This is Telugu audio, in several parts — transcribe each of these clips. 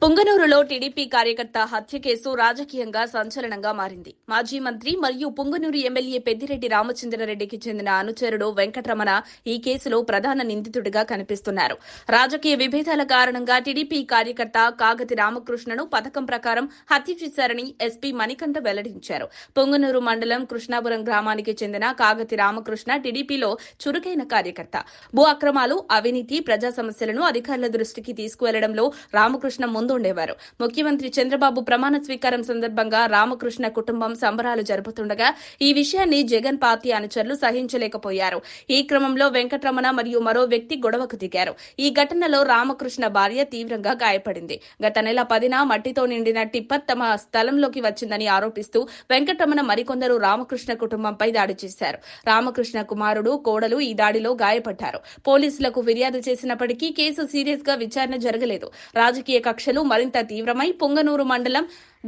పుంగనూరులో టీడీపీ కార్యకర్త హత్య కేసు రాజకీయంగా సంచలనంగా మారింది. మాజీ మంత్రి మరియు పుంగనూరు ఎమ్మెల్యే పెద్దిరెడ్డి రామచంద్రారెడ్డికి చెందిన అనుచరుడు వెంకటరమణ ఈ కేసులో ప్రధాన నిందితుడిగా కనిపిస్తున్నారు. రాజకీయ విభేదాల కారణంగా టీడీపీ కార్యకర్త కాగతి రామకృష్ణను పథకం ప్రకారం హత్య చేశారని ఎస్పీ మణికంఠ వెల్లడించారు. పుంగనూరు మండలం కృష్ణాపురం గ్రామానికి చెందిన కాగతి రామకృష్ణ టీడీపీలో చురుకైన కార్యకర్త. భూ అక్రమాలు, అవినీతి, ప్రజా సమస్యలను అధికారుల దృష్టికి తీసుకువెళ్లడంలో రామకృష్ణ ముందుండేవారు. ముఖ్యమంత్రి చంద్రబాబు ప్రమాణ స్వీకారం సందర్భంగా రామకృష్ణ కుటుంబం సంబరాలు జరుపుతుండగా ఈ విషయాన్ని జగన్ పార్టీ అనుచరులు సహించలేకపోయారు. ఈ క్రమంలో వెంకటరమణ మరియు మరో వ్యక్తి గొడవకు దిగారు. ఈ ఘటనలో రామకృష్ణ భార్య తీవ్రంగా గాయపడింది. గత నెల 10న మట్టితో నిండిన టిప్పర్ తమ స్థలంలోకి వచ్చిందని ఆరోపిస్తూ వెంకటరమణ మరికొందరు రామకృష్ణ కుటుంబంపై దాడి చేశారు. రామకృష్ణ కుమారుడు, కోడలు ఈ దాడిలో గాయపడ్డారు. పోలీసులకు ఫిర్యాదు చేసినప్పటికీ కేసు సీరియస్ గా విచారణ జరగలేదు. రాజకీయ కక్షలు మరింత తీవ్రమై పుంగనూరు మండలం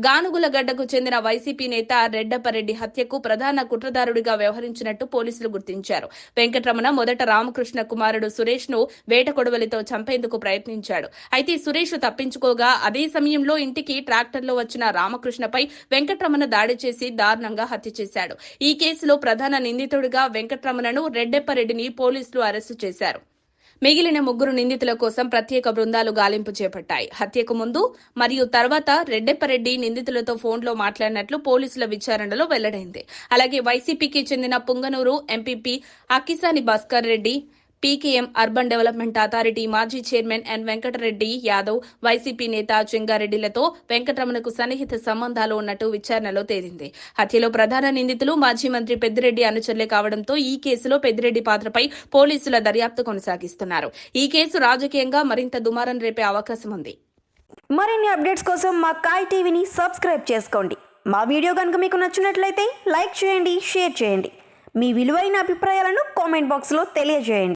గానుగులగడ్డకు చెందిన వైసీపీ నేత రెడ్డప్పరెడ్డి హత్యకు ప్రధాన కుట్రదారుడిగా వ్యవహరించినట్టు పోలీసులు గుర్తించారు. వెంకటరమణ మొదట రామకృష్ణ కుమారుడు సురేష్ ను వేట కొడవలితో చంపేందుకు ప్రయత్నించాడు. అయితే సురేష్ తప్పించుకోగా అదే సమయంలో ఇంటికి ట్రాక్టర్లో వచ్చిన రామకృష్ణపై వెంకటరమణ దాడి చేసి దారుణంగా హత్య చేశాడు. ఈ కేసులో ప్రధాన నిందితుడిగా వెంకటరమణను, రెడ్డప్పరెడ్డిని పోలీసులు అరెస్టు చేశారు. మిగిలిన ముగ్గురు నిందితుల కోసం ప్రత్యేక బృందాలు గాలింపు చేపట్టాయి. హత్యకు ముందు మరియు తర్వాత రెడ్డెప్పరెడ్డి నిందితులతో ఫోన్లో మాట్లాడినట్లు పోలీసుల విచారణలో వెల్లడైంది. అలాగే వైసీపీకి చెందిన Punganur MPP Akkisani Bhaskar Reddy, PKM urban development authority మాజీ chairman N Venkatareddy Yadav, YCP నేత చెంగారెడ్డిలతో వెంకటరమణకు సన్నిహిత సంబంధాలు ఉన్నట్టు విచారణలో తేలింది. హత్యలో ప్రధాన నిందితులు మాజీ మంత్రి పెద్దిరెడ్డి అనుచరులే కావడంతో ఈ కేసులో పెద్దిరెడ్డి పాత్రపై పోలీసుల దర్యాప్తు కొనసాగిస్తున్నారు. ఈ కేసు రాజకీయంగా మరింత దుమారం రేపే అవకాశం ఉంది. మరిన్ని అప్డేట్స్ కోసం మా కాయ్ టీవీని సబ్స్క్రైబ్ చేసుకోండి. మా వీడియో కనుక మీకు నచ్చినట్లయితే లైక్ చేయండి, షేర్ చేయండి. మీ విలువైన అభిప్రాయాలను కామెంట్ బాక్స్లో తెలియజేయండి.